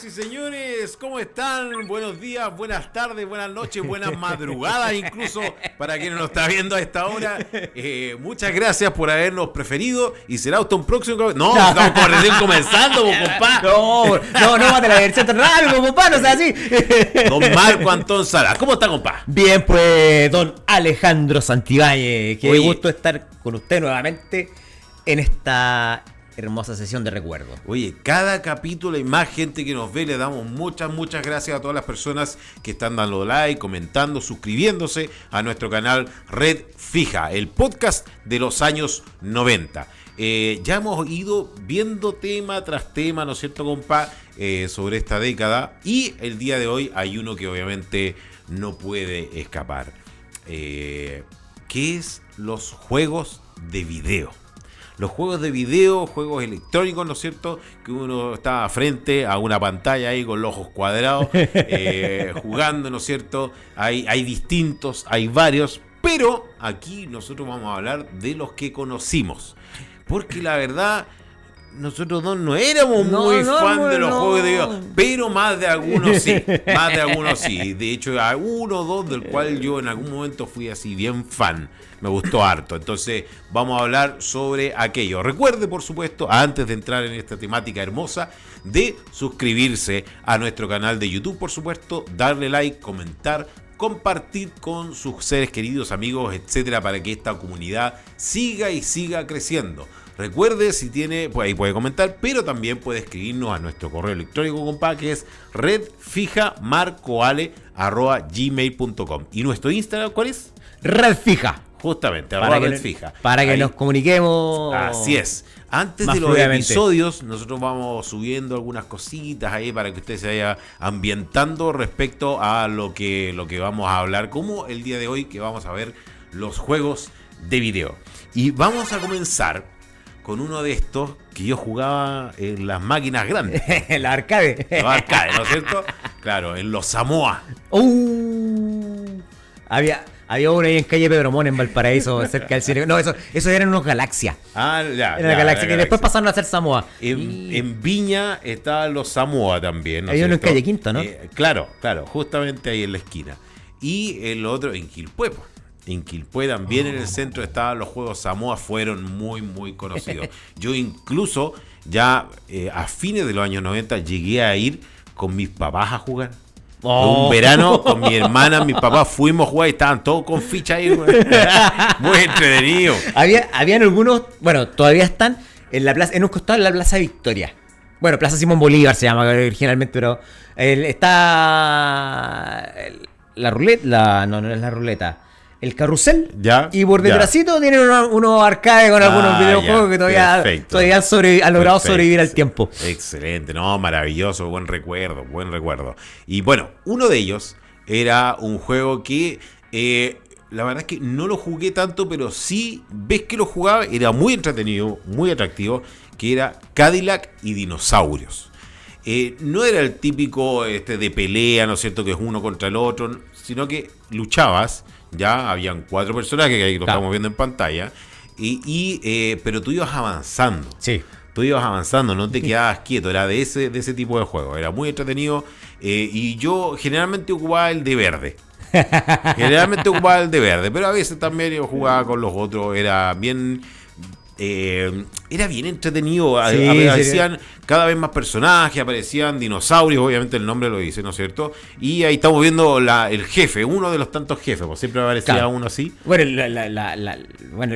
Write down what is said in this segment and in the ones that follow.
Señoras y señores, ¿cómo están? Buenos días, buenas tardes, buenas noches, buenas madrugadas, incluso para quien nos está viendo a esta hora. Muchas gracias por habernos preferido y será hasta un próximo... No, estamos recién comenzando, compa. No, mate la versión tan rápido, compa, no sea así. Don Marco Antón Sala, ¿cómo está, compa? Bien, pues, don Alejandro Santibáñez, qué gusto estar con usted nuevamente en esta hermosa sesión de recuerdo. Oye, cada capítulo hay más gente que nos ve. Le damos muchas gracias a todas las personas que están dando like, comentando, suscribiéndose a nuestro canal Red Fija, el podcast de los años 90. Ya hemos ido viendo tema tras tema, ¿no es cierto, compa? Sobre esta década, y el día de hoy hay uno que obviamente no puede escapar. ¿Qué es los juegos de video? Los juegos de video, juegos electrónicos, ¿no es cierto? Que uno está frente a una pantalla ahí con los ojos cuadrados, jugando, ¿no es cierto? Hay distintos, hay varios, pero aquí nosotros vamos a hablar de los que conocimos. Porque la verdad, nosotros dos no éramos muy fan de los juegos de video, pero más de algunos sí. De hecho, hay uno o dos del cual yo en algún momento fui así bien fan. Me gustó harto. Entonces vamos a hablar sobre aquello. Recuerde, por supuesto, antes de entrar en esta temática hermosa, de suscribirse a nuestro canal de YouTube, por supuesto, darle like, comentar, compartir con sus seres queridos, amigos, etcétera, para que esta comunidad siga y siga creciendo. Recuerde, si tiene, pues ahí puede comentar, pero también puede escribirnos a nuestro correo electrónico, compa, que es redfijamarcoale@gmail.com. ¿Y nuestro Instagram cuál es? Red Fija. Justamente, @redfija. Para que nos comuniquemos. Así es. Antes de los episodios, nosotros vamos subiendo algunas cositas ahí para que usted se vaya ambientando respecto a lo que vamos a hablar, como el día de hoy, que vamos a ver los juegos de video. Y vamos a comenzar con uno de estos que yo jugaba en las máquinas grandes. En la arcade. Los arcades, ¿no es cierto? Claro, en los Samoa. Había uno ahí en calle Pedromón, en Valparaíso, cerca del cine. No, eso eran unos Galaxia. Era Galaxia, que después pasaron a ser Samoa. En Viña estaban los Samoa también, ¿no? Hay uno en calle Quinto, ¿no? Claro, justamente ahí en la esquina. Y el otro en Quilpué. En Quilpué también, en el centro, estaban los juegos Samoa, fueron muy conocidos. Yo incluso ya a fines de los años 90 llegué a ir con mis papás a jugar. Un verano con mi hermana, mis papás fuimos a jugar y estaban todos con ficha ahí. Muy entretenido. Habían algunos, bueno, todavía están en la plaza, en un costado de la Plaza Victoria. Bueno, Plaza Simón Bolívar se llama originalmente, pero está la ruleta, no es la ruleta. El carrusel, ya, y por detrásito tienen unos arcades con algunos videojuegos que todavía han logrado sobrevivir al tiempo. Excelente, no, maravilloso, buen recuerdo. Y bueno, uno de ellos era un juego que la verdad es que no lo jugué tanto, pero sí ves que lo jugaba, era muy entretenido, muy atractivo, que era Cadillac y Dinosaurios. No era el típico de pelea, ¿no es cierto?, que es uno contra el otro, sino que luchabas. Ya habían 4 personajes que ahí lo estamos viendo en pantalla, pero tú ibas avanzando. Sí. Tú ibas avanzando, no te quedabas quieto. Era de ese tipo de juego. Era muy entretenido. Y yo generalmente ocupaba el de verde. Pero a veces también yo jugaba con los otros. Era bien entretenido. Sí, aparecían cada vez más personajes, aparecían dinosaurios, obviamente el nombre lo dice, ¿no es cierto? Y ahí estamos viendo el jefe, uno de los tantos jefes, pues siempre aparecía uno así. Bueno,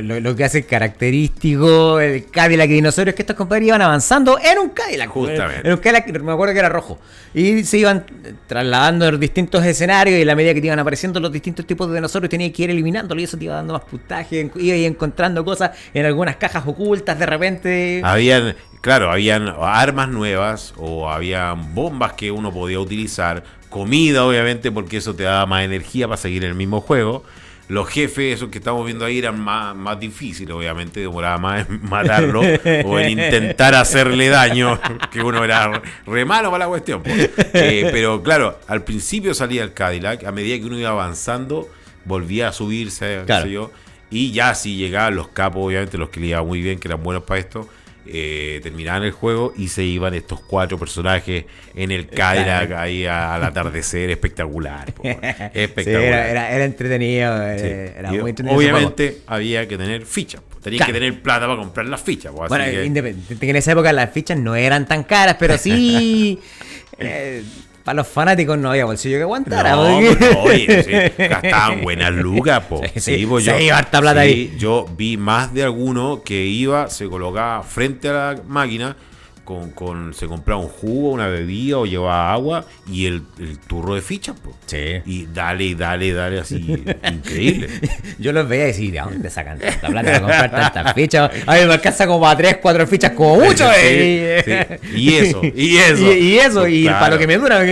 lo que hace característico el Cadillac y dinosaurios es que estos compadres iban avanzando en un Cadillac. Justamente. En un Cadillac, me acuerdo que era rojo. Y se iban trasladando en distintos escenarios, y a la medida que te iban apareciendo los distintos tipos de dinosaurios tenías que ir eliminándolo, y eso te iba dando más puntaje, ibas encontrando cosas en algunas cajas ocultas de repente. Habían armas nuevas, o habían bombas que uno podía utilizar, comida obviamente, porque eso te daba más energía para seguir el mismo juego. Los jefes, esos que estamos viendo ahí, eran más difíciles, obviamente, demoraba más en matarlo o en intentar hacerle daño, que uno era re malo para la cuestión. Pero claro, al principio salía el Cadillac, a medida que uno iba avanzando, volvía a subirse, qué sé yo, y ya si llegaban los capos, obviamente los que le iban muy bien, que eran buenos para esto, terminaban el juego y se iban estos 4 personajes en el Cadillac ahí al atardecer. Espectacular. Espectacular. Sí, era entretenido. Sí. Era Y muy entretenido. obviamente había que tener fichas. Tenías que tener plata para comprar las fichas. Así Bueno, que... independiente que en esa época las fichas no eran tan caras, pero sí. Para los fanáticos no había bolsillo que aguantara. No, porque- pues no, oye, sí, gastaban buenas lucas, po. Sí, Pues se iba harta plata ahí. Yo vi más de alguno que iba, se colocaba frente a la máquina, se compraba un jugo, una bebida o llevaba agua y el turro de fichas, po. Sí. Y dale, así, increíble. Yo los veía y decía, ¿de dónde sacan tanta plata para comprar tantas fichas? A mí me alcanza como a 3, 4 fichas como mucho. Sí. Y eso. Y eso, y Claro. para lo que me dura.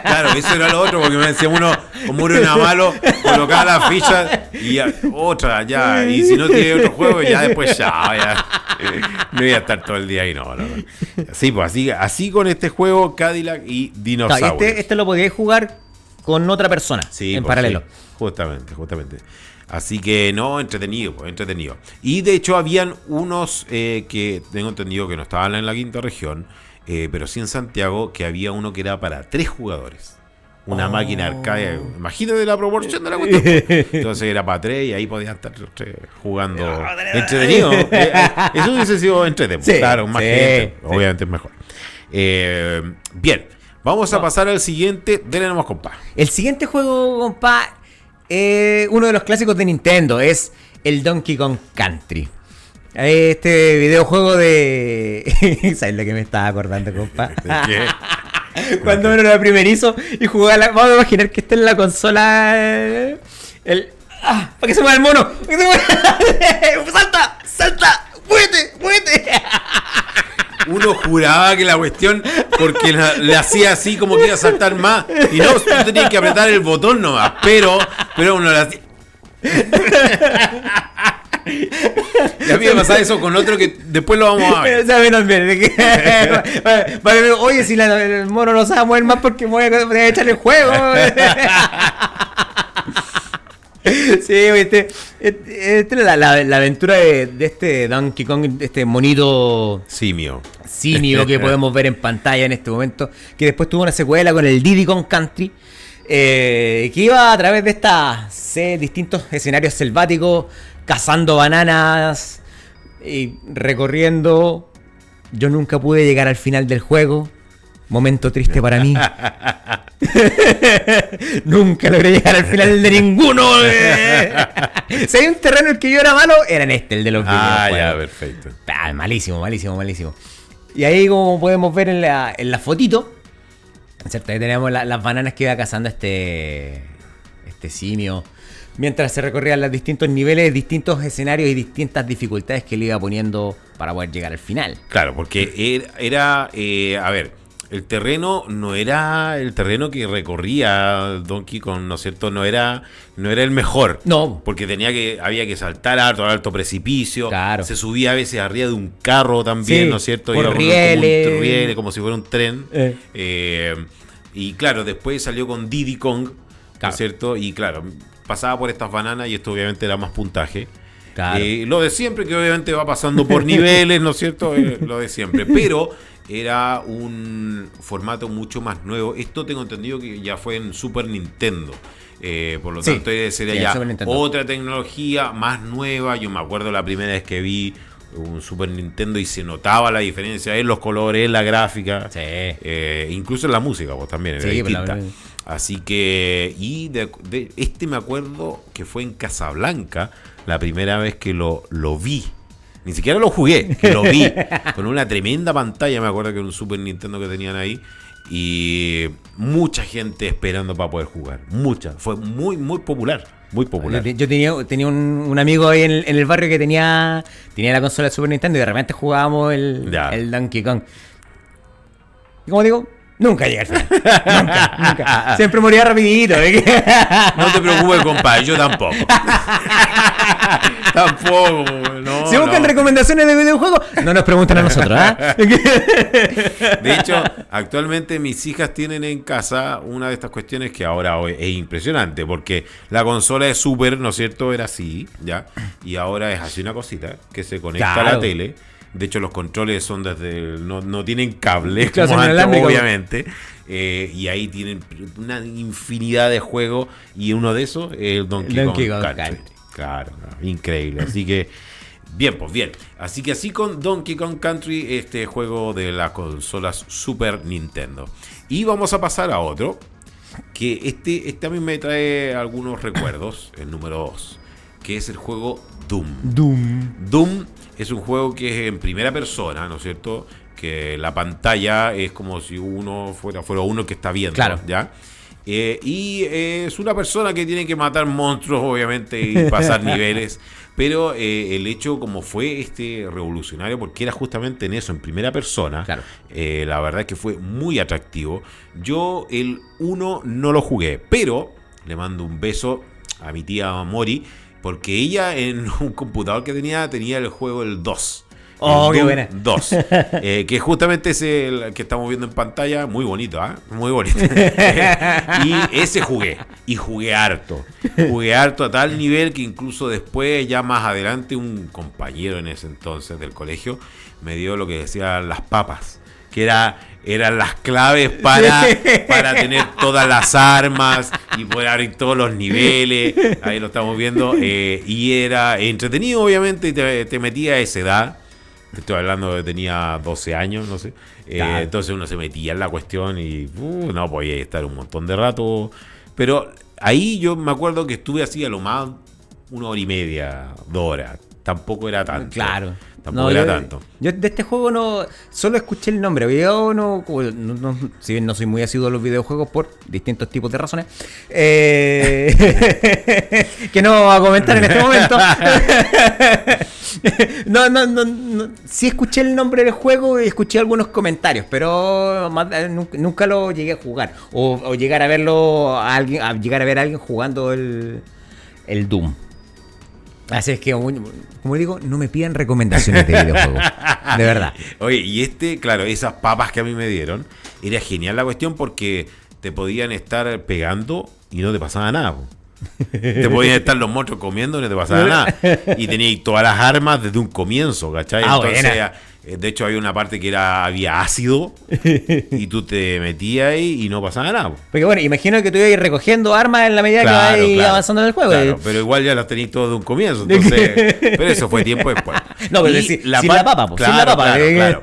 Claro, eso era lo otro, porque me decía uno, como era malo, colocaba las fichas y ya, otra, ya. Y si no tiene otro juego, ya después ya. No iba a estar todo el día ahí, no. Sí, pues así con este juego, Cadillac y No, Dinosaurios. este lo podíais jugar con otra persona Sí, en pues, paralelo. sí, justamente. Así que no, entretenido. Y de hecho habían unos que tengo entendido que no estaban en la quinta región, pero sí en Santiago, que había uno que era para 3 jugadores. Una máquina arcade, imagínate la proporción de la cuestión. Entonces era para 3 y ahí podían estar los 3 jugando entretenido. Eso hubiese sido entretenido. Sí, Claro, más sí, gente, sí. obviamente es mejor. Bien, vamos a pasar al siguiente. Dele nomás, compa. El siguiente juego, compa, uno de los clásicos de Nintendo, es el Donkey Kong Country. Este videojuego de... ¿Sabes lo que me estaba acordando, compa? ¿De qué? Cuando uno era primerizo y jugaba vamos a imaginar que está en la consola para que se mueva el mono, para que se mueva. ¡Salta! ¡Muévete! Uno juraba que la cuestión, porque le hacía así como que iba a saltar más, y no, tú tenías que apretar el botón nomás, pero uno le hacía... Y a mí me pasaba eso con otro que después lo vamos a ver. O sea, menos bien. Oye, si el mono no sabe mover más porque voy a echarle el juego. Sí, esta es la aventura de este Donkey Kong, este monito Simio que podemos ver en pantalla en este momento, que después tuvo una secuela con el Diddy Kong Country, que iba a través de distintos escenarios selváticos, cazando bananas y recorriendo. Yo nunca pude llegar al final del juego. Momento triste para mí. Nunca logré llegar al final de ninguno. Si hay un terreno en el que yo era malo, era en el de los videojuegos. ya, perfecto. Malísimo. Y ahí, como podemos ver en la fotito, ¿cierto? Ahí tenemos las bananas que iba cazando este simio, mientras se recorrían los distintos niveles, distintos escenarios y distintas dificultades que le iba poniendo para poder llegar al final. Claro, porque era a ver, el terreno no era el terreno que recorría Donkey Kong, ¿no es cierto? No era el mejor. No. Porque había que saltar alto precipicio. Claro. Se subía a veces arriba de un carro también, Sí, ¿no es cierto? por Iba como rieles. rieles, como si fuera un tren. Y claro, después salió con Diddy Kong, ¿no Claro. es cierto? Y claro, pasaba por estas bananas y esto obviamente era más puntaje. Claro. Lo de siempre, que obviamente va pasando por niveles, ¿no es cierto? Lo de siempre. Pero era un formato mucho más nuevo. Esto tengo entendido que ya fue en Super Nintendo. Por lo Sí, tanto, sería sí, ya Super Nintendo. otra tecnología más nueva. Yo me acuerdo la primera vez que vi un Super Nintendo y se notaba la diferencia en los colores, en la gráfica. Sí. Incluso en la música, pues también era Sí, pero distinta. Así que, y de este me acuerdo que fue en Casablanca la primera vez que lo vi. Ni siquiera lo jugué, que lo vi. Con una tremenda pantalla, me acuerdo que era un Super Nintendo que tenían ahí. Y mucha gente esperando para poder jugar. Mucha. Fue muy, muy popular. Muy popular. Yo tenía un amigo ahí en el barrio que tenía la consola de Super Nintendo y de repente jugábamos el Donkey Kong. Y como digo, nunca llegué al final. Nunca. Siempre moría rapidito. No te preocupes, compadre, yo tampoco. Tampoco, no. Si buscan no. recomendaciones de videojuegos, no nos preguntan a nosotros, ¿ah? De hecho, actualmente mis hijas tienen en casa una de estas cuestiones que ahora es impresionante, porque la consola de Super, ¿no es cierto?, era así, ¿ya? Y ahora es así una cosita que se conecta a la Claro. tele De hecho, los controles son no tienen cable, Claro, como son antes, inalámbricos. obviamente. Y ahí tienen una infinidad de juegos. Y uno de esos es el Donkey Kong Country. Claro, increíble. Así que, bien, pues bien. Así que así con Donkey Kong Country, este juego de las consolas Super Nintendo. Y vamos a pasar a otro. Que este a mí me trae algunos recuerdos. El número 2. Que es el juego Doom. Doom es un juego que es en primera persona, ¿no es cierto? Que la pantalla es como si uno fuera uno que está viendo, claro. ¿ya? Y es una persona que tiene que matar monstruos, obviamente, y pasar niveles. Pero el hecho como fue revolucionario, porque era justamente en eso, en primera persona, claro. La verdad es que fue muy atractivo. Yo el 1 no lo jugué, pero le mando un beso a mi tía Mori, porque ella en un computador que tenía el juego el 2. Oh, el qué buena. 2. Que justamente es el que estamos viendo en pantalla. Muy bonito, ¿eh? Muy bonito. Y ese jugué. Y jugué harto. Jugué harto a tal nivel que incluso después, ya más adelante, un compañero en ese entonces del colegio me dio lo que decían las papas. Que eran las claves para tener todas las armas y poder abrir todos los niveles. Ahí lo estamos viendo. Y era entretenido, obviamente, y te metía a esa edad. Estoy hablando de que tenía 12 años, no sé. Claro. Entonces uno se metía en la cuestión y no podía estar un montón de rato. Pero ahí yo me acuerdo que estuve así a lo más 1 hora y media, 2 horas. Tampoco era tanto. Claro. Tampoco era tanto. Yo de este juego no solo escuché el nombre. Yo si bien no soy muy asiduo a los videojuegos por distintos tipos de razones, que no voy a comentar en este momento. No. Sí escuché el nombre del juego y escuché algunos comentarios, pero nunca lo llegué a jugar. O llegar a verlo llegar a ver a alguien jugando el Doom. Así es que, como digo, no me pidan recomendaciones de videojuegos. De verdad. Oye, y claro, esas papas que a mí me dieron, era genial la cuestión porque te podían estar pegando y no te pasaba nada. Po. Te podían estar los monstruos comiendo y no te pasaba nada. Y tenías todas las armas desde un comienzo, ¿cachai? Entonces, buena. De hecho, había una parte que había ácido y tú te metías ahí y no pasaba nada. Po. Porque bueno, imagino que tú ibas recogiendo armas en la medida que vas avanzando en el juego. Claro, pero igual ya las tenías todas de un comienzo. Entonces, pero eso fue tiempo después. No, pero sin la papa, claro, sin la papa. Claro.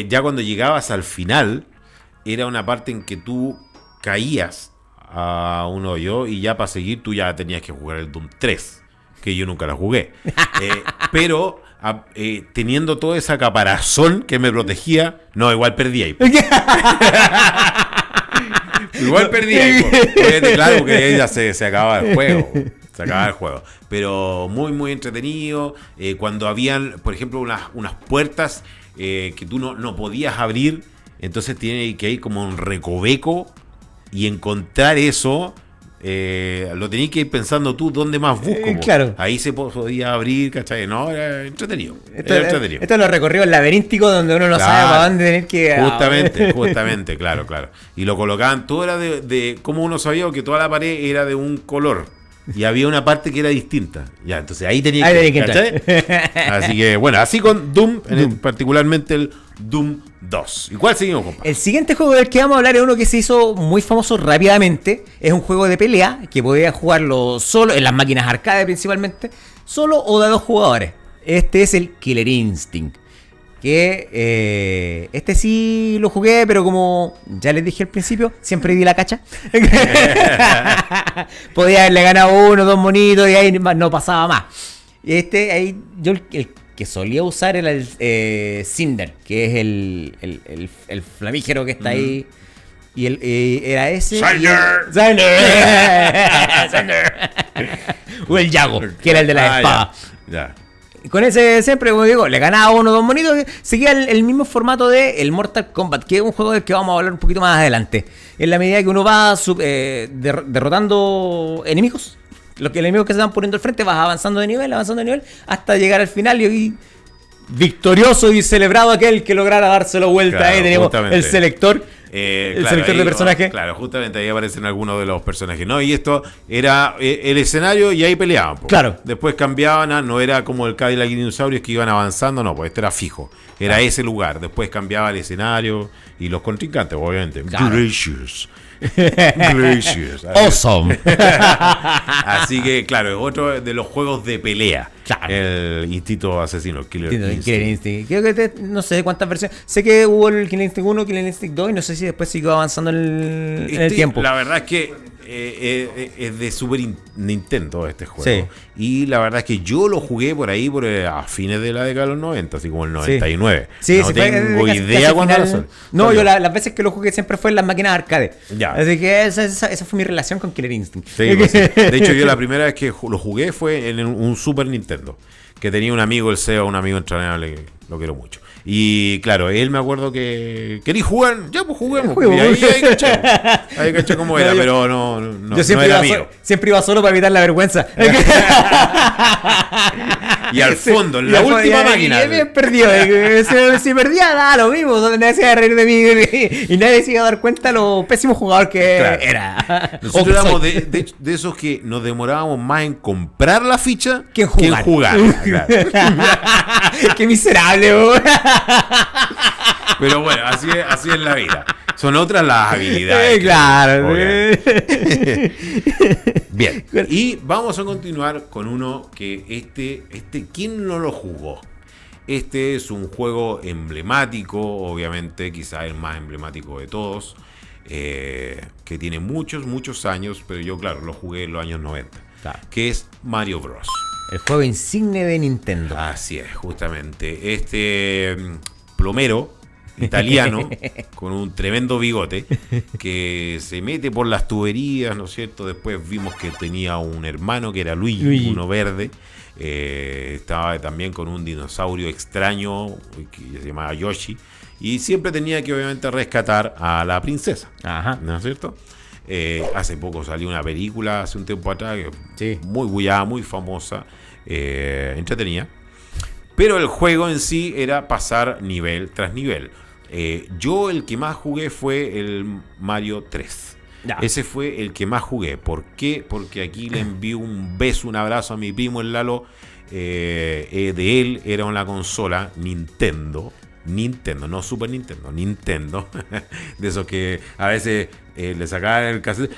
Ya cuando llegabas al final, era una parte en que tú caías a un hoyo y ya para seguir tú ya tenías que jugar el Doom 3, que yo nunca la jugué. Pero teniendo toda esa caparazón que me protegía, no, igual perdía ahí. Igual perdí ahí. Claro, porque ahí ya se acababa el juego. Se acababa el juego. Pero muy, muy entretenido. Cuando habían, por ejemplo, unas puertas que tú no podías abrir, entonces tienes que ir como un recoveco y encontrar eso. Lo tenías que ir pensando tú dónde más busco. Claro. Ahí se podía abrir, ¿cachai? No, era entretenido. Esto es los recorridos laberínticos donde uno no sabe para dónde tener que... Justamente, claro. Y lo colocaban, todo era de como uno sabía que toda la pared era de un color. Y había una parte que era distinta. Ya, entonces ahí tenía que ¿cachai? Así que, bueno, así con Doom. Particularmente el Doom 2. ¿Y cuál seguimos, compa? El siguiente juego del que vamos a hablar es uno que se hizo muy famoso rápidamente. Es un juego de pelea que podía jugarlo solo, en las máquinas arcade principalmente, solo o de 2 jugadores. Este es el Killer Instinct. Que este sí lo jugué, pero como ya les dije al principio, siempre di la cacha. Podía haberle ganado 1 o 2 monitos y ahí no pasaba más. Ahí yo el que solía usar era el Cinder, que es el flamígero que está ahí. Y era ese. Cinder. O el Yago, que era el de la espada. Ya. Con ese siempre, como digo, le ganaba 1 o 2 monitos. Seguía el mismo formato de el Mortal Kombat, que es un juego del que vamos a hablar un poquito más adelante. En la medida que uno va derrotando enemigos, los enemigos que se van poniendo al frente, vas avanzando de nivel, hasta llegar al final y victorioso y celebrado aquel que lograra dárselo vuelta. Claro, Tenemos justamente. el selector. El selector de personajes. Claro, justamente ahí aparecen algunos de los personajes, ¿no? Y esto era el escenario y ahí peleaban. Claro. Después cambiaban, no era como el Cadillac y dinosaurios que iban avanzando, no, pues este era fijo. Era ese lugar. Después cambiaba el escenario y los contrincantes, obviamente. Claro. Gracious. Gracious. Awesome. Así que, claro, es otro de los juegos de pelea. Claro. El instinto asesino, Killer Instinct. Killer Instinct. Creo que no sé cuántas versiones. Sé que hubo el Killer Instinct 1, Killer Instinct 2 y no sé si después siguió avanzando en el tiempo. La verdad es que es de Super Nintendo este juego. Sí. Y la verdad es que yo lo jugué por ahí a fines de la década de los 90, así como el 99. Sí, no sí, tengo fue idea casi cuándo final. salió. No, yo las veces que lo jugué siempre fue en las máquinas arcade. Ya. Así que esa fue mi relación con Killer Instinct. Sí, pues sí. De hecho, yo la primera vez que lo jugué fue en un Super Nintendo. Que tenía un amigo, el CEO, un amigo entrañable, que lo quiero mucho. Y claro, él me acuerdo que quería jugar, ya pues juguemos. Y ahí caché cómo era, pero no yo siempre, no era iba mío. siempre iba solo para evitar la vergüenza. Y al fondo, en la última máquina. Y bien perdido. Si perdía, da lo mismo. Nadie se iba a reír de mí. Y nadie se iba a dar cuenta lo pésimo jugador que era. Nosotros éramos de esos que nos demorábamos más en comprar la ficha que en jugar. Claro. Qué miserable, Pero bueno, así es la vida. Son otras las habilidades. Claro. Bien. Y vamos a continuar con uno que ¿quién no lo jugó? Este es un juego emblemático, obviamente, quizás el más emblemático de todos, que tiene muchos años, pero yo, claro, lo jugué en los años 90, Claro. que es Mario Bros. El juego insigne de Nintendo. Así es, justamente. Este plomero italiano con un tremendo bigote que se mete por las tuberías, ¿no es cierto? Después vimos que tenía un hermano que era Luigi. Uno verde. Estaba también con un dinosaurio extraño que se llamaba Yoshi. Y siempre tenía que obviamente rescatar a la princesa. Ajá. ¿No es cierto? Hace poco salió una película, hace un tiempo atrás, Sí. muy bullada, muy famosa, entretenida. Pero el juego en sí era pasar nivel tras nivel. Yo el que más jugué fue el Mario 3. Ya. Ese fue el que más jugué. ¿Por qué? Porque aquí le envío un beso, un abrazo a mi primo el Lalo. De él era una consola Nintendo, no Super Nintendo, Nintendo. De esos que a veces le sacaban el cassette.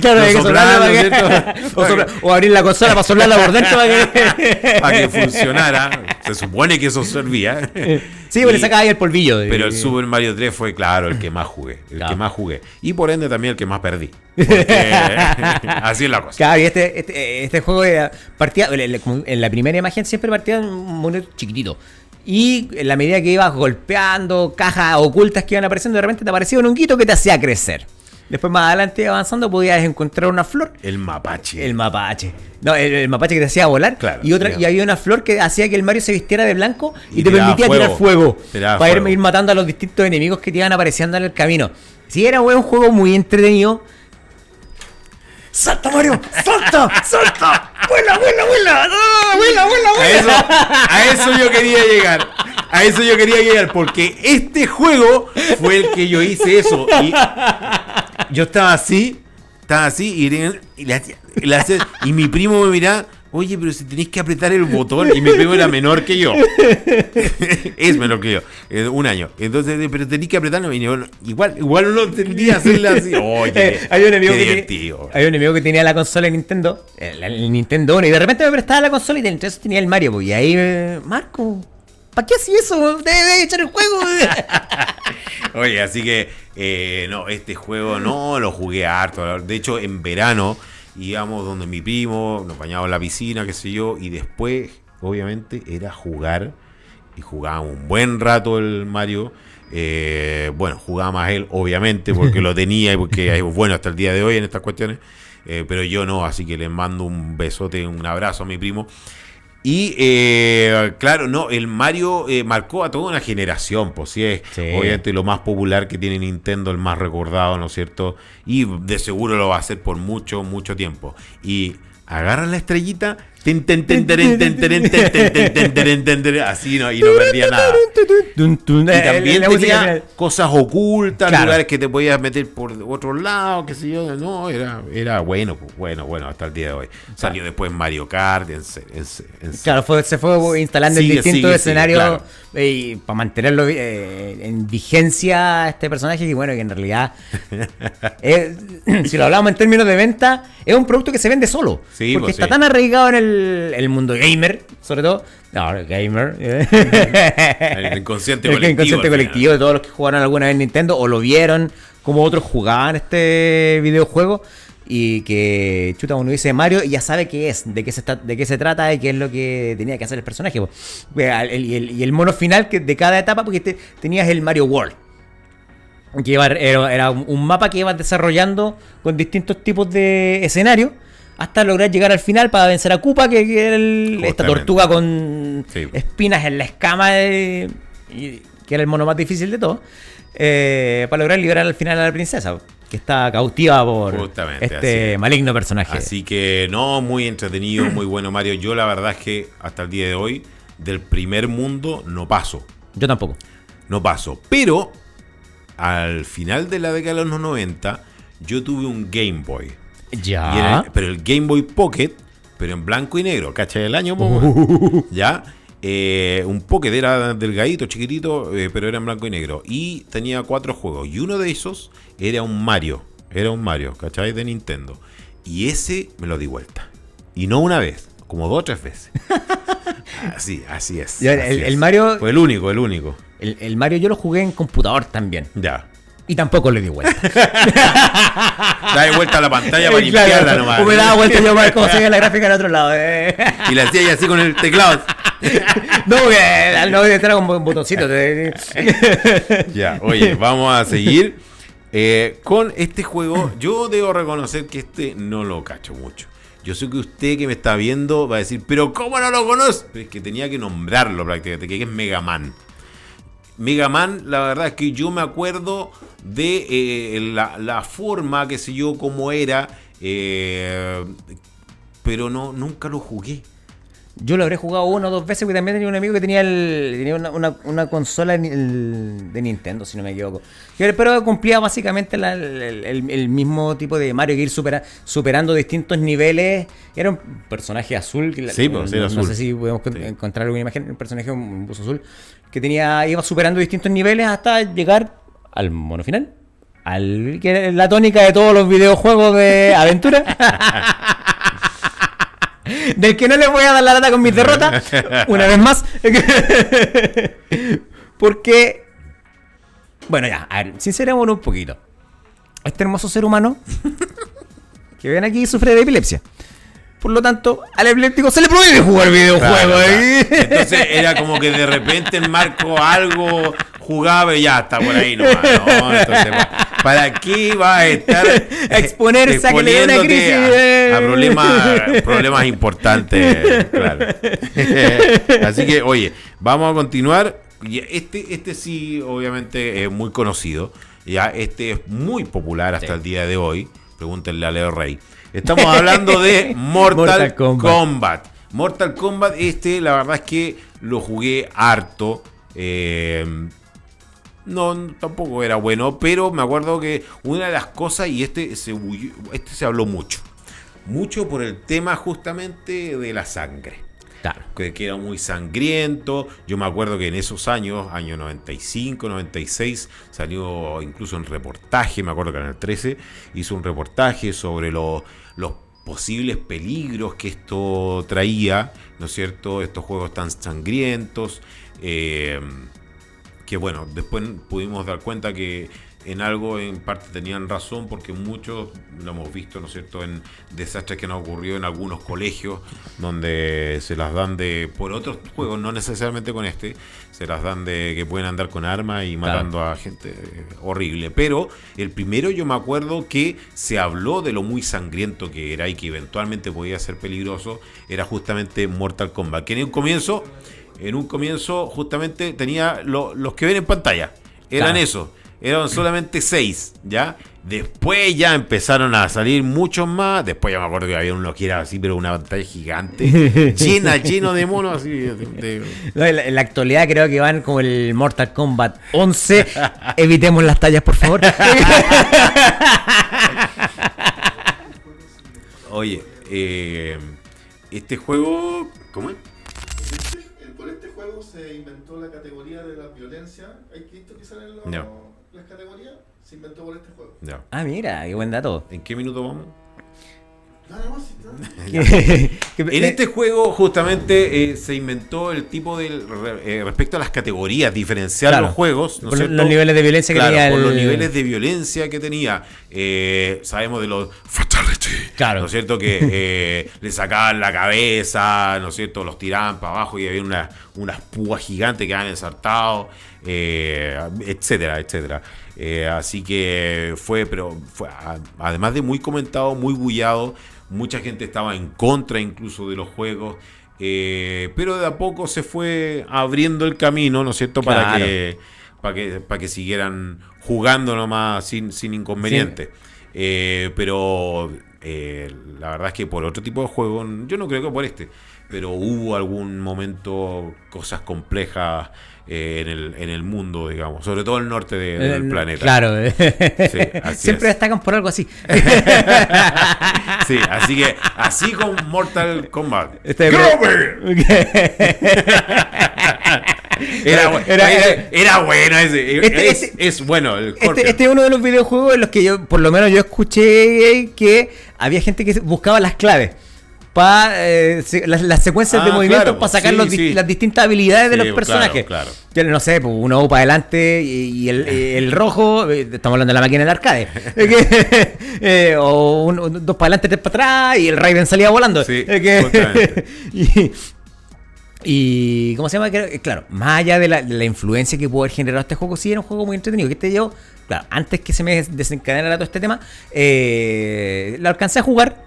Claro, hay que soplaban, soplarlo, ¿no es cierto? o abrir la consola para soplarla por dentro Para que funcionara. Se supone que eso servía. Sí, pues le sacaba ahí el polvillo. Pero el Super Mario 3 fue, claro, el que más jugué. Claro. Que más jugué. Y por ende también el que más perdí. Porque así es la cosa. Claro, y este juego partía, en la primera imagen siempre partía un monito chiquitito. Y en la medida que ibas golpeando cajas ocultas que iban apareciendo, de repente te aparecía un honguito que te hacía crecer. Después más adelante avanzando podías encontrar una flor. El mapache. El mapache. No, el mapache que te hacía volar. Claro, y había una flor que hacía que el Mario se vistiera de blanco y te tiraba permitía tirar fuego. Tiraba Para fuego. ir matando a los distintos enemigos que te iban apareciendo en el camino. Sí, era un juego muy entretenido. ¡Salta, Mario! ¡Salta! ¡Salta! ¡Vuela, vuela, vuela! ¡Ah, vuela, vuela, vuela! A eso yo quería llegar. A eso yo quería llegar. Porque este juego fue el que yo hice eso. Y yo estaba así y mi primo me miraba. Oye, pero si tenés que apretar el botón. Y mi primo era menor que yo. Es menor que yo. 1 año. Entonces, pero tenés que apretarlo. Y yo, igual no entendía hacerle así. Oye, Hay un enemigo qué que divertido. hay un enemigo que tenía la consola de Nintendo. El Nintendo 1. Y de repente me prestaba la consola y entonces tenía el Mario. Y ahí, Marco, ¿para qué hacía eso? Debe echar el juego. Oye, así que no, este juego no lo jugué harto. De hecho, en verano íbamos donde mi primo, nos bañábamos en la piscina, qué sé yo, y después, obviamente, era jugar. Y jugábamos un buen rato el Mario. Bueno, jugaba más él, obviamente, porque lo tenía y porque es bueno hasta el día de hoy en estas cuestiones. Pero yo no, así que le mando un besote, un abrazo a mi primo. Y claro, no, el Mario marcó a toda una generación, pues sí es obviamente lo más popular que tiene Nintendo, el más recordado, ¿no es cierto? Y de seguro lo va a hacer por mucho tiempo. Y agarra la estrellita Así no, y no perdía nada. Y también tenía cosas ocultas, claro, lugares que te podías meter por otro lado, qué sé yo. No, era bueno, hasta el día de hoy. Salió después Mario Kart. Claro, se fue instalando en distintos escenarios, claro, y para mantenerlo en vigencia este personaje, que bueno, que en realidad si lo hablamos en términos de venta, es un producto que se vende solo, sí, porque está tan arraigado en el mundo gamer, sobre todo. No, gamer. El inconsciente colectivo de todos los que jugaron alguna vez Nintendo o lo vieron como otros jugaban este videojuego. Y que chuta, uno dice Mario y ya sabe qué es, de qué se trata y qué es lo que tenía que hacer el personaje. Y el mono final de cada etapa, porque tenías el Mario World, que era un mapa que ibas desarrollando con distintos tipos de escenarios hasta lograr llegar al final para vencer a Koopa, que era esta tortuga con espinas en la escama, que era el mono más difícil de todo, para lograr liberar al final a la princesa, que está cautiva por este maligno personaje. Así que no, muy entretenido, muy bueno Mario. Yo la verdad es que hasta el día de hoy del primer mundo no paso. Yo tampoco. No paso. Pero al final de la década de los 90 yo tuve un Game Boy. Ya. Pero el Game Boy Pocket, pero en blanco y negro. ¿Cachai? El año, ¿ya? Un Pocket era delgadito, chiquitito, pero era en blanco y negro. Y tenía 4 juegos. Y uno de esos era un Mario. ¿Cachai? De Nintendo. Y ese me lo di vuelta. Y no una vez, como 2 o 3 veces. Así es. El Mario fue el único. El Mario yo lo jugué en computador también. Ya. Y tampoco le di vuelta. Dale vuelta a la pantalla para limpiarla nomás. Me daba vuelta yo para ver cómo se ve la gráfica del otro lado. Y la hacía ahí así con el teclado. No, porque no debe estar con un botoncito. Ya, oye, vamos a seguir con este juego. Yo debo reconocer que no lo cacho mucho. Yo sé que usted que me está viendo va a decir, pero ¿cómo no lo conoce? Pero es que tenía que nombrarlo prácticamente, que es Mega Man. Mega Man, la verdad es que yo me acuerdo de la forma, qué sé yo, cómo era, pero nunca lo jugué. Yo lo habré jugado 1 o 2 veces, porque también tenía un amigo que tenía una consola de Nintendo, si no me equivoco. Pero cumplía básicamente el mismo tipo de Mario, que ir superando distintos niveles. Era un personaje azul. Sí, pues era azul. No sé si podemos encontrar alguna imagen. Un personaje, un buzo azul, que iba superando distintos niveles hasta llegar al mono final. Que es la tónica de todos los videojuegos de aventura. Del que no le voy a dar la lata con mis derrotas, una vez más. Porque, bueno, ya, a ver, sincerémonos un poquito. Este hermoso ser humano que ven aquí sufre de epilepsia. Por lo tanto, al epiléptico se le prohíbe jugar videojuegos. Claro. Entonces era como que de repente el Marco algo jugaba y ya está por ahí nomás, ¿no? Entonces, ¿para qué va a estar exponerse a que le dé una crisis a problemas importantes? Claro. Así que, oye, vamos a continuar. Este sí, obviamente, es muy conocido. Ya, este es muy popular hasta el día de hoy. Pregúntenle a Leo Rey. Estamos hablando de Mortal Kombat. Mortal Kombat, la verdad es que lo jugué harto. No, tampoco era bueno, pero me acuerdo que una de las cosas, y se habló mucho por el tema justamente de la sangre. Claro. Que era muy sangriento. Yo me acuerdo que en esos años 95, 96, salió incluso un reportaje, me acuerdo que Canal 13 hizo un reportaje sobre los posibles peligros que esto traía, ¿no es cierto? Estos juegos tan sangrientos, que bueno, después pudimos dar cuenta que en algo en parte tenían razón, porque muchos lo hemos visto, ¿no es cierto?, en desastres que han ocurrido en algunos colegios donde se las dan por otros juegos, no necesariamente con se las dan de que pueden andar con armas y matando a gente horrible. Pero el primero, yo me acuerdo que se habló de lo muy sangriento que era y que eventualmente podía ser peligroso, era justamente Mortal Kombat, que en un comienzo justamente tenía los que ven en pantalla, eran esos. Eran solamente 6, ¿ya? Después ya empezaron a salir muchos más. Después ya me acuerdo que había uno que era así, pero una pantalla gigante, lleno de monos. Así, No, en la actualidad creo que van como el Mortal Kombat 11. Evitemos las tallas, por favor. Oye, este juego... ¿Cómo es? Por este juego se inventó la categoría de la violencia. ¿Hay visto que salen las categorías? Se inventó por este juego. No. Ah, mira, qué buen dato. ¿En qué minuto vamos? Nada más, ¿no? En este juego justamente se inventó el tipo de respecto a las categorías, diferenciar Claro. los juegos, ¿no es Por cierto? los niveles de violencia que tenía por el- los niveles de violencia que tenía. Sabemos de los fatality, Claro. ¿no es cierto? Que le sacaban la cabeza, ¿no es cierto? Los tiraban para abajo y había unas púas gigantes que habían ensartado, etcétera, etcétera. Así que fue además de muy comentado, muy bullado. Mucha gente estaba en contra incluso de los juegos, pero de a poco se fue abriendo el camino, ¿no es cierto? Claro. Para que siguieran jugando nomás sin inconveniente. Pero la verdad es que por otro tipo de juego, yo no creo que por este, pero hubo algún momento cosas complejas en el mundo, digamos, sobre todo el norte del planeta. Claro. Sí, así Siempre es. destacan por algo así. Sí, así que así con Mortal Kombat. Este- Era bueno ese. Este- Es bueno el Scorpion. Este es uno de los videojuegos en los que yo, por lo menos yo escuché que había gente que buscaba las claves para las secuencias de movimientos claro, para sacar sí, sí. las distintas habilidades de Sí, los personajes. claro. Que no sé, pues uno para adelante y el rojo, estamos hablando de la máquina del arcade. O dos para adelante, tres para atrás y el Raiden salía volando. Sí, justamente. Y ¿cómo se llama? Claro, más allá de la influencia que pudo haber generado este juego, sí era un juego muy entretenido. Que yo, claro, antes que se me desencadenara todo este tema, lo alcancé a jugar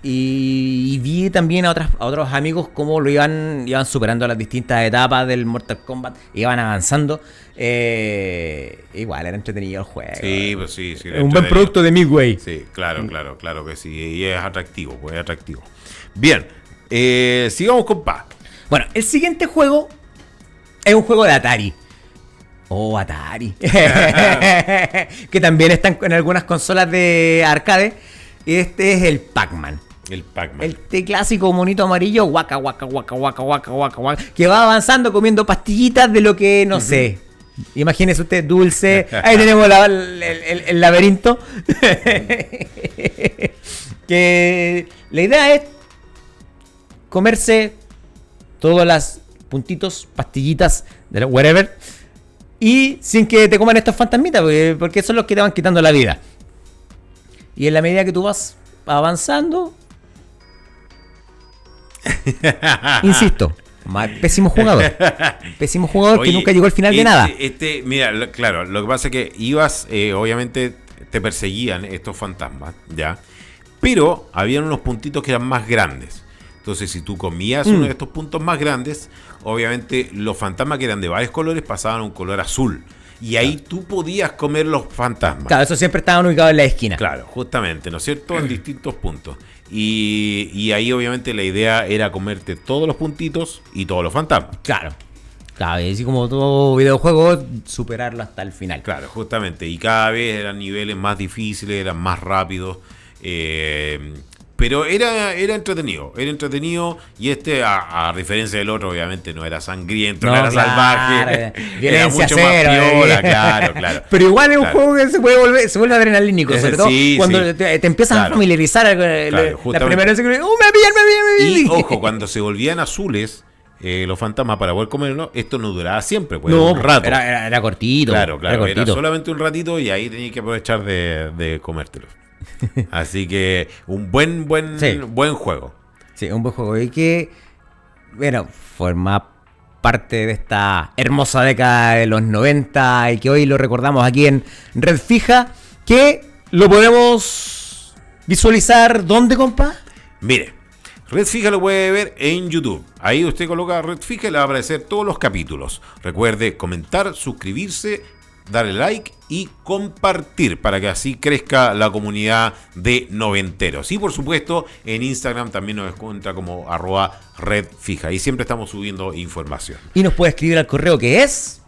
y vi también a otros amigos cómo lo iban superando las distintas etapas del Mortal Kombat, iban avanzando. Igual era entretenido el juego. Sí, pues sí. Es un buen producto de Midway. Sí, claro que sí. Y es atractivo, pues es atractivo. Bien, sigamos con Paz. Bueno, el siguiente juego es un juego de Atari. Oh, Atari. Que también están en algunas consolas de arcade. Este es el Pac-Man. El Pac-Man. Este clásico monito amarillo, guaca, guaca, guaca, guaca, guaca, guaca, guaca, que va avanzando comiendo pastillitas de lo que no sé. Imagínese usted dulce. Ahí tenemos el laberinto. Que la idea es comerse todas las puntitos, pastillitas, de whatever, y sin que te coman estos fantasmitas, porque son los que te van quitando la vida. Y en la medida que tú vas avanzando, insisto, pésimo jugador. Pésimo jugador. Oye, que nunca llegó al final de nada. Mira, claro, lo que pasa es que ibas, obviamente te perseguían estos fantasmas, ¿ya? Pero habían unos puntitos que eran más grandes. Entonces, si tú comías uno de estos puntos más grandes, obviamente los fantasmas que eran de varios colores pasaban a un color azul. Y ahí tú podías comer los fantasmas. Claro, eso siempre estaban ubicados en la esquina. Claro, justamente, ¿no es cierto? En distintos puntos. Y ahí obviamente la idea era comerte todos los puntitos y todos los fantasmas. Claro. Claro, y así como todo videojuego, superarlo hasta el final. Claro, justamente. Y cada vez eran niveles más difíciles, eran más rápidos. Pero era entretenido. Era entretenido. Y a diferencia del otro, obviamente no era sangriento, no era claro, salvaje. violencia Era mucho cero, más piola, claro. Pero igual es un Claro. juego que se vuelve adrenalínico, sobre todo Sí, cuando sí. te empiezas a Claro. familiarizar con la justamente. primera vez que me pillan. Y ojo, cuando se volvían azules los fantasmas para poder comerlos, esto no duraba siempre, pues No, era un rato. era cortito. Claro, era era cortito. solamente un ratito y ahí tenías que aprovechar de comértelos. Así que un buen Sí. juego. Sí, un buen juego. Y que, bueno, forma parte de esta hermosa década de los 90 y que hoy lo recordamos aquí en Red Fija, que lo podemos visualizar, ¿dónde, compa? Mire, Red Fija lo puede ver en YouTube. Ahí usted coloca Red Fija y le va a aparecer todos los capítulos. Recuerde comentar, suscribirse darle like y compartir para que así crezca la comunidad de noventeros. Y por supuesto en Instagram también nos encuentra como @redfija y siempre estamos subiendo información. Y nos puede escribir al correo que es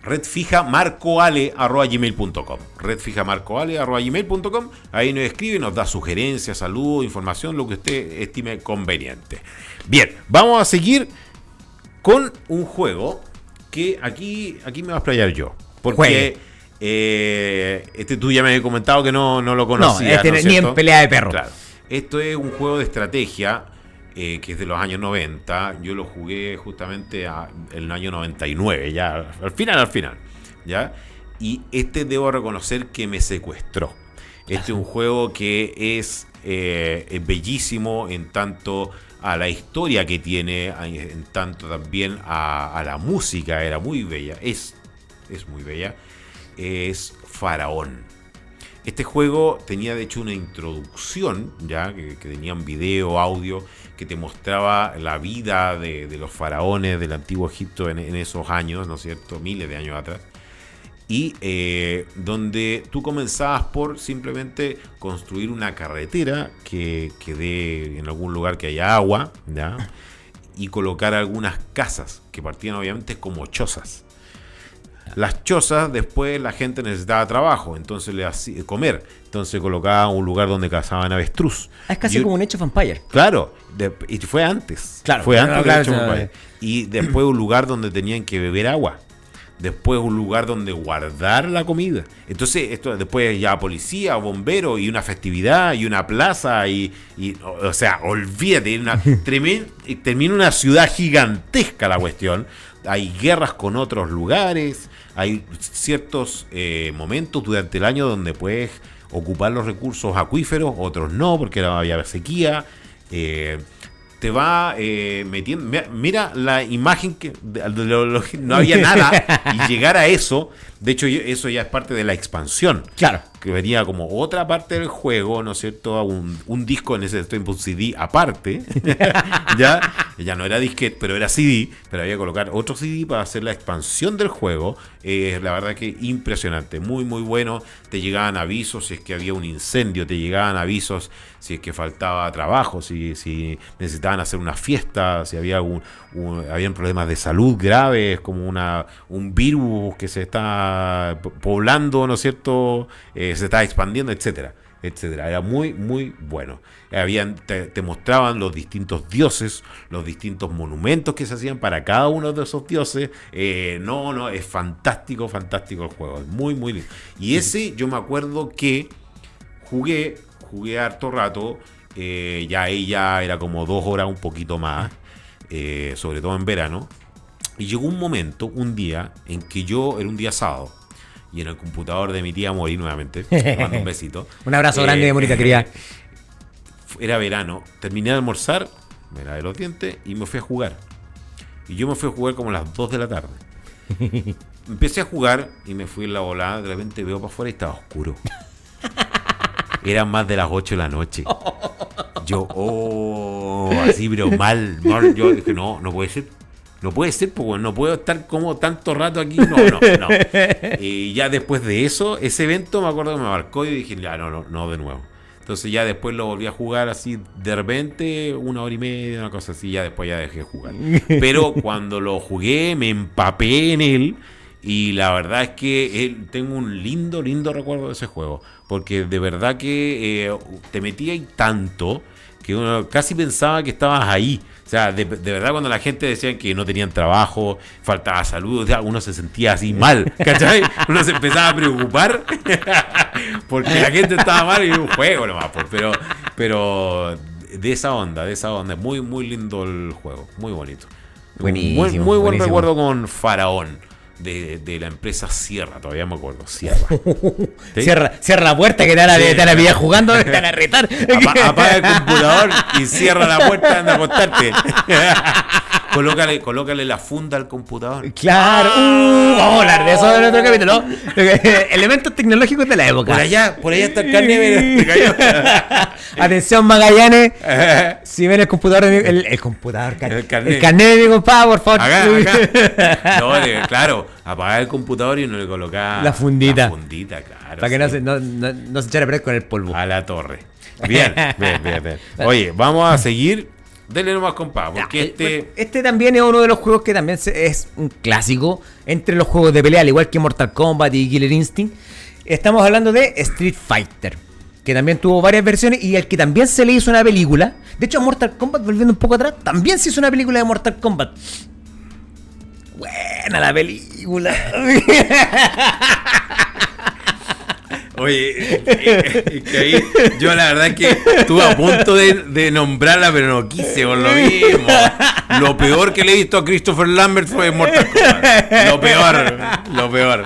redfijamarcoale@gmail.com. redfijamarcoale@gmail.com. Ahí nos escribe, nos da sugerencias, saludos, información, lo que usted estime conveniente. Bien, vamos a seguir con un juego que aquí me voy a explayar yo. Porque tú ya me habías comentado que no lo conocía. No, ni en pelea de perro. Claro. Esto es un juego de estrategia que es de los años 90. Yo lo jugué justamente en el año 99, ya al final, ¿ya? Y debo reconocer que me secuestró. Este es un juego que es bellísimo en tanto a la historia que tiene, en tanto también a la música, era muy bella, es muy bella, es Faraón. Este juego tenía de hecho una introducción, ya que tenía un video, audio, que te mostraba la vida de los faraones del antiguo Egipto en esos años, ¿no es cierto? Miles de años atrás. Y donde tú comenzabas por simplemente construir una carretera que dé en algún lugar que haya agua, ¿ya? Y colocar algunas casas que partían obviamente como chozas. Las chozas después la gente necesitaba trabajo, entonces le hacía comer, entonces colocaba un lugar donde cazaban avestruz. Es casi como un Age of Empires. Claro, y fue antes. Claro, fue antes claro, de Age of Empires. Y después un lugar donde tenían que beber agua. Después un lugar donde guardar la comida. Entonces, después ya policía, bombero y una festividad y una plaza o sea, olvídate, termina una ciudad gigantesca la cuestión. Hay guerras con otros lugares, hay ciertos momentos durante el año donde puedes ocupar los recursos acuíferos, otros no, porque había sequía. Te va metiendo. Mira la imagen que no había nada y llegar a eso. De hecho, eso ya es parte de la expansión. Claro. Que venía como otra parte del juego, ¿no es cierto? Un disco en ese tiempo, un CD aparte. ya no era disquete, pero era CD. Pero había que colocar otro CD para hacer la expansión del juego. La verdad que impresionante. Muy, muy bueno. Te llegaban avisos si es que había un incendio. Te llegaban avisos si es que faltaba trabajo. Si necesitaban hacer una fiesta. Si había habían problemas de salud graves, como un virus que se está poblando, ¿no es cierto? Se está expandiendo, etcétera, etcétera. Era muy, muy bueno. Te mostraban los distintos dioses, los distintos monumentos que se hacían para cada uno de esos dioses. Es fantástico, fantástico el juego. Es muy, muy lindo. Y ese, yo me acuerdo que jugué harto rato. Ya ella era como 2 horas, un poquito más. Sobre todo en verano. Y llegó un día en que era un día sábado. Y en el computador de mi tía morí nuevamente. Le mando un besito. Un abrazo grande de Mónica querida. Era verano. Terminé de almorzar, me lavé los dientes y me fui a jugar. Y yo me fui a jugar como a las 2 de la tarde. Empecé a jugar y me fui en la volada. De repente veo para afuera y estaba oscuro. Eran más de las 8 de la noche. Yo, así, pero mal. Yo dije, no puede ser. No puede ser, porque no puedo estar como tanto rato aquí. No. Y ya después de eso, ese evento me acuerdo que me marcó y dije, ya, no, de nuevo. Entonces ya después lo volví a jugar así, de repente, 1 hora y media, una cosa así, ya después ya dejé de jugar. Pero cuando lo jugué, me empapé en él. Y la verdad es que tengo un lindo recuerdo de ese juego. Porque de verdad que te metí ahí tanto que uno casi pensaba que estabas ahí. O sea, de verdad cuando la gente decía que no tenían trabajo, faltaba salud, o sea, uno se sentía así mal, ¿cachai? Uno se empezaba a preocupar porque la gente estaba mal y un juego nomás, pero de esa onda, muy, muy lindo el juego, muy bonito. Buenísimo, muy buen buenísimo. recuerdo con Faraón. De la empresa Sierra, todavía me acuerdo, Sierra. ¿Sí? Cierra la puerta que te van a pillar jugando, te van a retar. Apaga el computador y cierra la puerta, anda a acostarte. colócale la funda al computador. Claro, vamos a hablar de eso en otro capítulo. Elementos tecnológicos de la época. Por allá está el carnet, te cayó. Atención, Magallanes. Si ven el computador, el computador, El carnet. el carnet de mi compadre, por favor. Acá. No, claro, apagar el computador y no le colocar La fundita. La fundita, claro. Para que sí. no se echara a perder con el polvo. A la torre. Bien. Oye, vamos a seguir. Dele nomás, compa, porque Este también es uno de los juegos que también es un clásico entre los juegos de pelea, al igual que Mortal Kombat y Killer Instinct. Estamos hablando de Street Fighter, que también tuvo varias versiones y al que también se le hizo una película. De hecho, a Mortal Kombat, volviendo un poco atrás, también se hizo una película de Mortal Kombat. Buena la película. Oye, que ahí yo la verdad es que estuve a punto de nombrarla, pero no quise por lo mismo. Lo peor que le he visto a Christopher Lambert fue Mortal Kombat. Lo peor.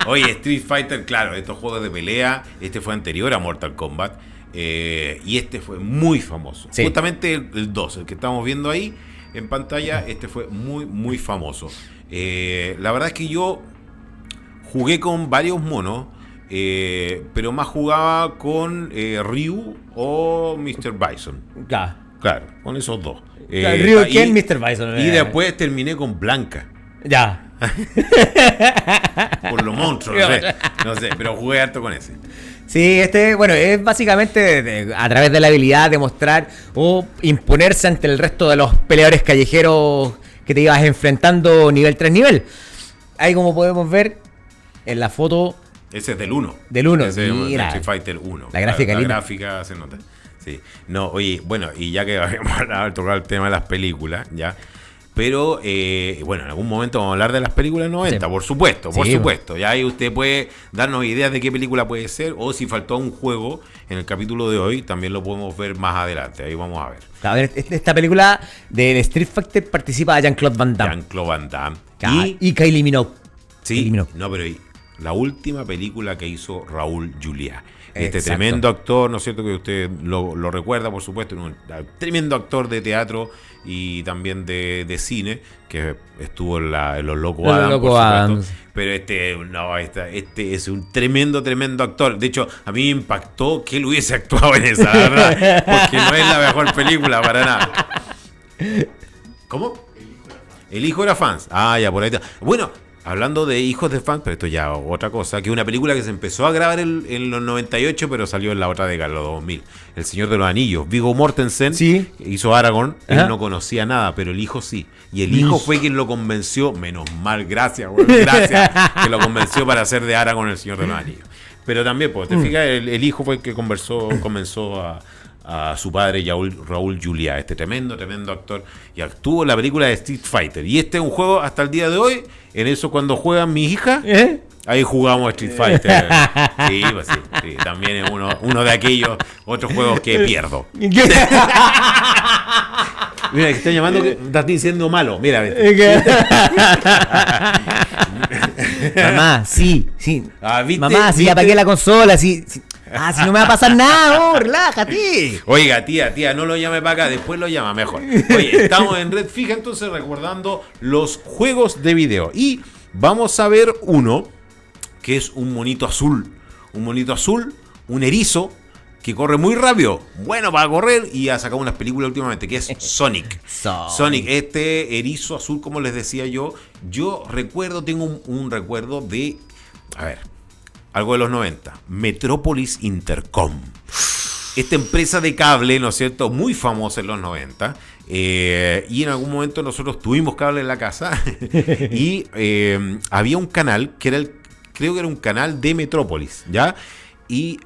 Oye, Street Fighter, claro, estos juegos de pelea, este fue anterior a Mortal Kombat. Y este fue muy famoso. Sí. Justamente el 2, el que estamos viendo ahí en pantalla, este fue muy, muy famoso. La verdad es que yo jugué con varios monos. Pero más jugaba con Ryu o Mr. Bison. Ya. Claro, con esos dos. Ryu, ¿quién? Mr. Bison. Y después terminé con Blanca. Ya. Por los monstruos, no sé, pero jugué harto con ese. Sí, bueno, es básicamente a través de la habilidad demostrar o imponerse ante el resto de los peleadores callejeros que te ibas enfrentando nivel tras nivel. Ahí, como podemos ver en la foto. Ese es del 1. Del 1, Ese es mira. Street Fighter 1. La gráfica la linda. gráfica se nota. Sí. No, oye, bueno, y ya que habíamos tocado el tema de las películas, ya. Pero, bueno, en algún momento vamos a hablar de las películas 90, Sí. por supuesto. Sí, Ya ahí usted puede darnos ideas de qué película puede ser, o si faltó un juego en el capítulo de hoy, también lo podemos ver más adelante. Ahí vamos a ver. A ver, esta película de Street Fighter participa Jean-Claude Van Damme. Jean-Claude Van Damme. Y Kylie Minogue. Sí, Kylie Minogue. no, pero la última película que hizo Raúl Juliá. Este Exacto. tremendo actor, ¿no es cierto? Que usted lo recuerda, por supuesto, un tremendo actor de teatro y también de cine, que estuvo en Los Locos Los Adams, Locos por Adams. supuesto. Pero este es un tremendo actor. De hecho, a mí me impactó que él hubiese actuado en esa, la verdad, porque no es la mejor película para nada. ¿Cómo? El hijo era fans. Ah, ya, por ahí está. Bueno, hablando de hijos de fans, pero esto ya otra cosa, que es una película que se empezó a grabar en los 98, pero salió en la otra década, los 2000. El Señor de los Anillos. Viggo Mortensen Sí. hizo Aragorn. Ajá. Él no conocía nada, pero el hijo sí. Y el hijo fue quien lo convenció, menos mal, gracias, que lo convenció para hacer de Aragorn el Señor de los Anillos. Pero también, pues, te fijas, el hijo fue el que comenzó a su padre Raúl Juliá, este tremendo actor, y actuó en la película de Street Fighter. Y este es un juego hasta el día de hoy, en eso cuando juegan mis hijas, ahí jugamos Street Fighter. Sí, pues sí, también es uno de aquellos otros juegos que pierdo. Mira, que están llamando que estás diciendo malo. Mira, Mamá, sí. Ah, ¿viste? Mamá, si ya apagué la consola, si no me va a pasar nada, relájate. Oiga, tía, no lo llame para acá, después lo llama mejor. Oye, estamos en Red Fija, entonces recordando los juegos de video. Y vamos a ver uno que es un monito azul. Un erizo que corre muy rápido. Bueno para correr y ha sacado unas películas últimamente, que es Sonic. Sonic, este erizo azul, como les decía yo. Yo tengo un recuerdo de... A ver, algo de los 90. Metropolis Intercom. Esta empresa de cable, ¿no es cierto? Muy famosa en los 90. Y en algún momento nosotros tuvimos cable en la casa. Y había un canal que creo que era un canal de Metrópolis, ¿ya? Y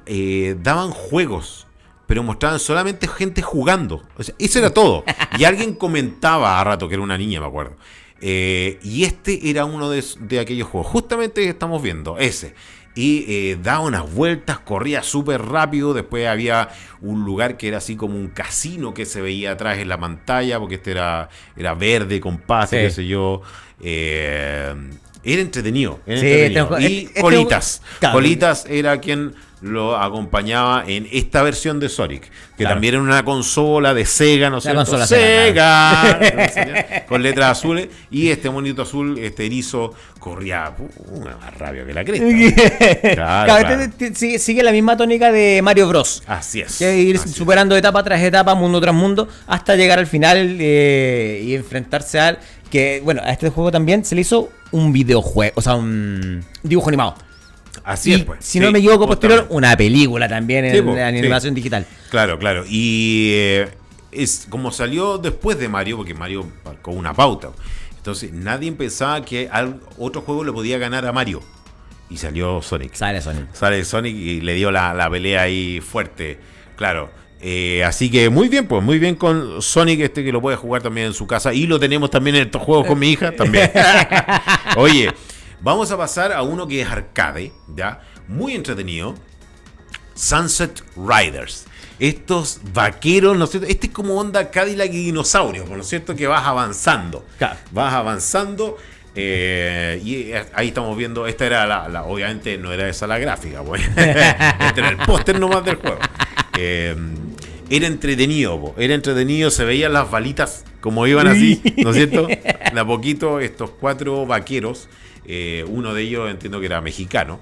daban juegos, pero mostraban solamente gente jugando. O sea, eso era todo. Y alguien comentaba a rato, que era una niña, me acuerdo. Y este era uno de aquellos juegos. Justamente estamos viendo ese. Y daba unas vueltas, corría súper rápido. Después había un lugar que era así como un casino que se veía atrás en la pantalla, porque este era verde, con paz, qué sé yo. Era entretenido. Y Colitas. Claro. Colitas era quien lo acompañaba en esta versión de Sonic, que Claro. también era una consola de Sega, ¿no es La cierto? consola Sega, con letras azules, y este monito azul, este erizo, corría una más rápido que la cresta. Claro, Claro, claro. sigue la misma tónica de Mario Bros. Así es. Que ir así es. superando etapa tras etapa, mundo tras mundo, hasta llegar al final y enfrentarse al... Que, bueno, a este juego también se le hizo un videojuego, o sea, un dibujo animado. Así Y, es, pues. si no Sí, me equivoco, posterior, justamente. una película también Sí, en po, sí. animación digital. Claro, claro. Y es como salió después de Mario, porque Mario marcó una pauta. Entonces nadie pensaba que otro juego le podía ganar a Mario. Y salió Sonic. Sale Sonic. Sale Sonic y le dio la pelea ahí fuerte. Claro. Así que muy bien, pues muy bien con Sonic, que lo puede jugar también en su casa. Y lo tenemos también en estos juegos con mi hija también. Oye, vamos a pasar a uno que es arcade, ¿ya? Muy entretenido. Sunset Riders. Estos vaqueros, ¿no es cierto? Este es como onda Cadillac y dinosaurio, ¿no es cierto? Que vas avanzando. Claro. Vas avanzando. Y ahí estamos viendo. Esta era obviamente no era esa la gráfica, pues. Este era el póster nomás del juego. Era entretenido, era entretenido, se veían las balitas como iban así, ¿no es cierto? De a poquito estos 4 vaqueros, uno de ellos entiendo que era mexicano,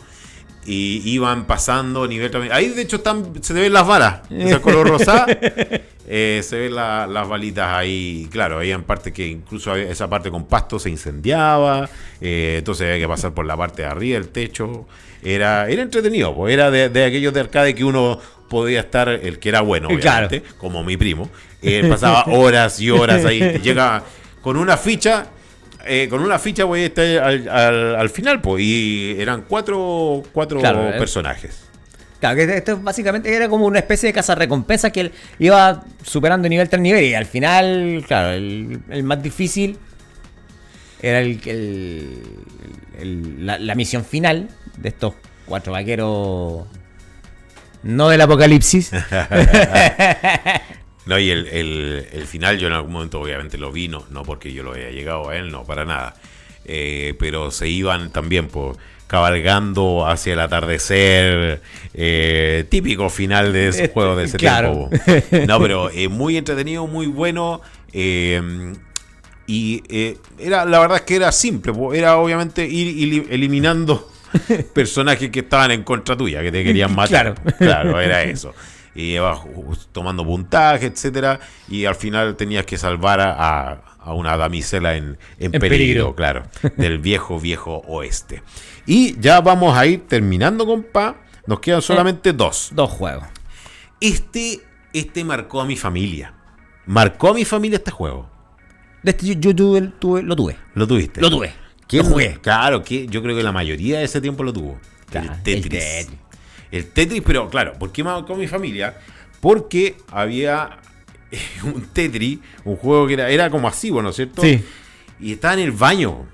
y iban pasando nivel también. Ahí de hecho se ven las balas, esa color rosada, se ven las balitas ahí, claro, había parte que incluso esa parte con pasto se incendiaba, entonces había que pasar por la parte de arriba del techo. Era entretenido, pues era de aquellos de arcade que uno podía estar, el que era bueno, obviamente, Claro. como mi primo, pasaba horas y horas ahí, llega con una ficha voy a estar al final, pues, y eran cuatro Claro, personajes. Claro, que esto básicamente era como una especie de cazarrecompensa que él iba superando nivel tras nivel y al final, claro, el más difícil era la misión final de estos 4 vaqueros, no del apocalipsis. No, y el final yo en algún momento obviamente lo vi, no porque yo lo haya llegado a él, no, para nada. Pero se iban también por cabalgando hacia el atardecer, típico final de ese juego de ese claro. tiempo. No, pero muy entretenido, muy bueno. Y era, la verdad es que era simple, era obviamente ir eliminando personajes que estaban en contra tuya, que te querían matar. Claro, era eso. Y ibas tomando puntaje, etcétera, y al final tenías que salvar a una damisela en peligro, claro, del viejo oeste. Y ya vamos a ir terminando, compa. Nos quedan solamente 2 juegos. Este marcó a mi familia. Marcó a mi familia este juego. Yo lo tuve. ¿Lo tuviste? Lo tuve. ¿Quién Lo jugué. Claro, que yo creo que la mayoría de ese tiempo lo tuvo. Claro, el Tetris. El Tetris, pero claro, ¿por qué marcó a mi familia? Porque había un Tetris, un juego que era como así, ¿no es cierto? Sí. Y estaba en el baño.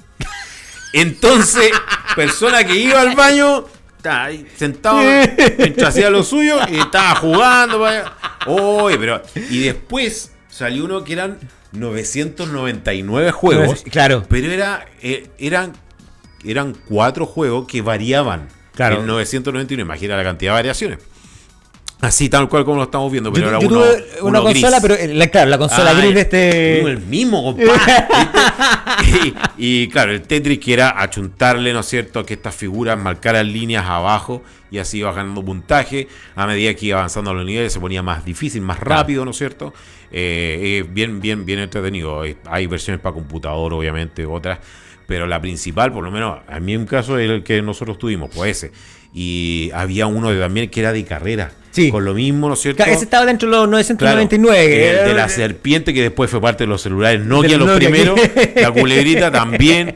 Entonces, persona que iba al baño, estaba ahí sentado mientras hacía lo suyo y estaba jugando. Oye, pero. Y después salió uno que eran 999 juegos. Claro. Pero eran 4 juegos que variaban. Claro. En 999, imagina la cantidad de variaciones. Así, tal cual como lo estamos viendo, pero Yo era tuve una consola, gris. pero claro, la consola gris de este. El mismo, compadre. y claro, el Tetris que era achuntarle, ¿no es cierto?, que estas figuras marcaran líneas abajo y así iba ganando puntaje. A medida que iba avanzando los niveles se ponía más difícil, más rápido, ¿no es cierto? Bien entretenido. Hay versiones para computador, obviamente, otras. Pero la principal, por lo menos, a mí en un caso es el que nosotros tuvimos, pues ese. Y había uno también que era de carrera. Sí. Con lo mismo, ¿no es cierto? Ese estaba dentro de los 999. Claro, el de la serpiente, que después fue parte de los celulares Nokia, los Nokia. primeros. La culebrita también.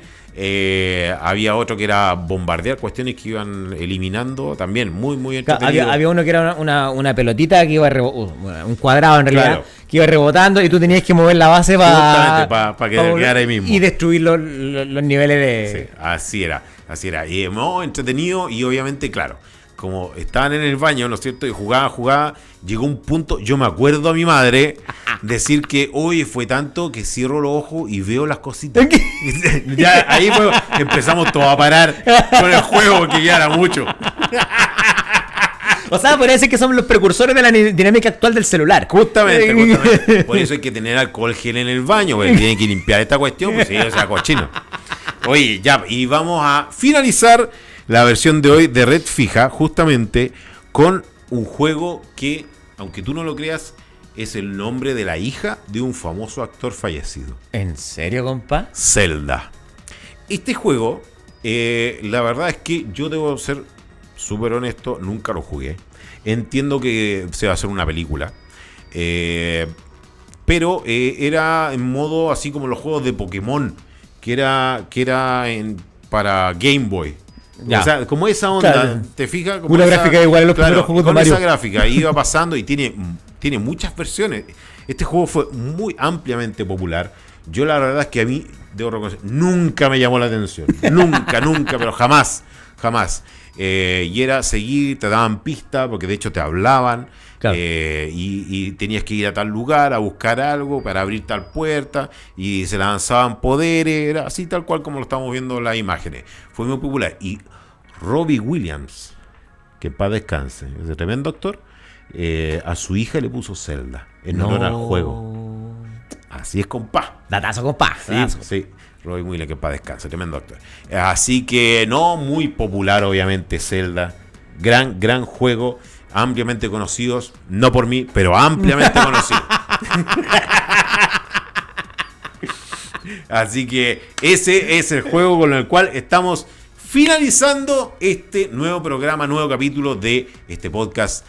Había otro que era bombardear cuestiones que iban eliminando. También muy entretenido. Había uno que era una pelotita que iba un cuadrado en realidad, Claro. que iba rebotando y tú tenías que mover la base Justamente, para que quedara ahí mismo. y destruir los niveles de... Sí, así era. Y muy entretenido y obviamente, claro, como estaban en el baño, ¿no es cierto? Y jugaba, llegó un punto, yo me acuerdo a mi madre decir que, oye, fue tanto que cierro los ojos y veo las cositas. Ya ahí empezamos todos a parar con el juego, que ya era mucho. O sea, podría decir que somos los precursores de la dinámica actual del celular. Justamente. Por eso hay que tener alcohol gel en el baño, porque tienen que limpiar esta cuestión, pues sí, o sea, cochino. Oye, ya, y vamos a finalizar la versión de hoy de Red Fija, justamente con un juego que, aunque tú no lo creas, es el nombre de la hija de un famoso actor fallecido. ¿En serio, compa? Zelda. Este juego, la verdad es que yo debo ser súper honesto, nunca lo jugué. Entiendo que se va a hacer una película. Pero era en modo así como los juegos de Pokémon, que era para Game Boy. Ya. O sea, como esa onda, Claro. ¿te fijas? Como Una esa, gráfica igual a los primeros juegos de con Mario. esa gráfica iba pasando y tiene muchas versiones. Este juego fue muy ampliamente popular. Yo la verdad es que a mí, debo reconocer, nunca me llamó la atención. Nunca, pero jamás. Y era seguir, te daban pistas, porque de hecho te hablaban. Claro. Y tenías que ir a tal lugar a buscar algo para abrir tal puerta y se lanzaban poderes, era así tal cual como lo estamos viendo en las imágenes. Fue muy popular. Y Robbie Williams, que en paz descanse, ese tremendo actor, a su hija le puso Zelda en honor al juego. Así es, compa. Datazo, compa. Sí. Robbie Williams, que en paz descanse, tremendo actor. Así que no, muy popular obviamente Zelda. Gran juego. Ampliamente conocidos, no por mí, pero ampliamente conocidos. Así que ese es el juego con el cual estamos finalizando este nuevo programa, nuevo capítulo de este podcast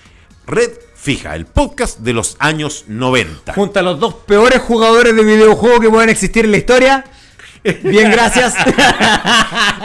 Red Fija, el podcast de los años 90. Junto a los dos peores jugadores de videojuegos que pueden existir en la historia. Bien, gracias.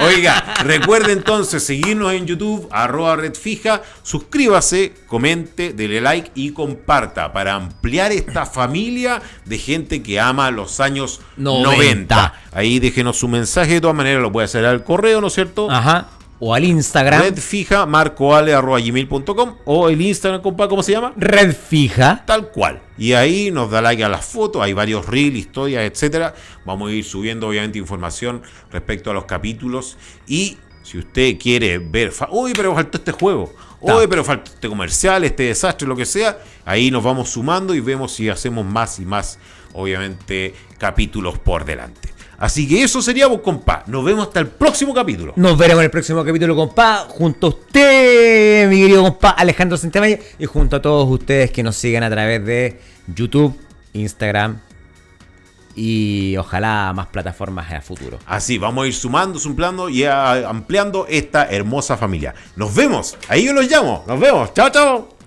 Oiga, recuerde entonces seguirnos en YouTube, @redfija, suscríbase, comente, dele like y comparta para ampliar esta familia de gente que ama los años 90. Ahí déjenos su mensaje, de todas maneras lo puede hacer al correo, ¿no es cierto? Ajá. O al Instagram. Redfija, marcoale@gmail.com, o el Instagram, compa, ¿cómo se llama? Red Fija. Tal cual. Y ahí nos da like a las fotos, hay varios reels, historias, etcétera. Vamos a ir subiendo obviamente información respecto a los capítulos. Y si usted quiere ver, uy, pero faltó este juego, uy, pero faltó este comercial, este desastre, lo que sea, ahí nos vamos sumando y vemos si hacemos más y más, obviamente, capítulos por delante. Así que eso sería, vos, compa. Nos vemos hasta el próximo capítulo. Nos veremos en el próximo capítulo, compa. Junto a usted, mi querido compa Alejandro Santamaría. Y junto a todos ustedes que nos sigan a través de YouTube, Instagram y ojalá más plataformas en el futuro. Así, vamos a ir sumando y ampliando esta hermosa familia. Nos vemos. Ahí yo los llamo. Nos vemos. Chao, chao.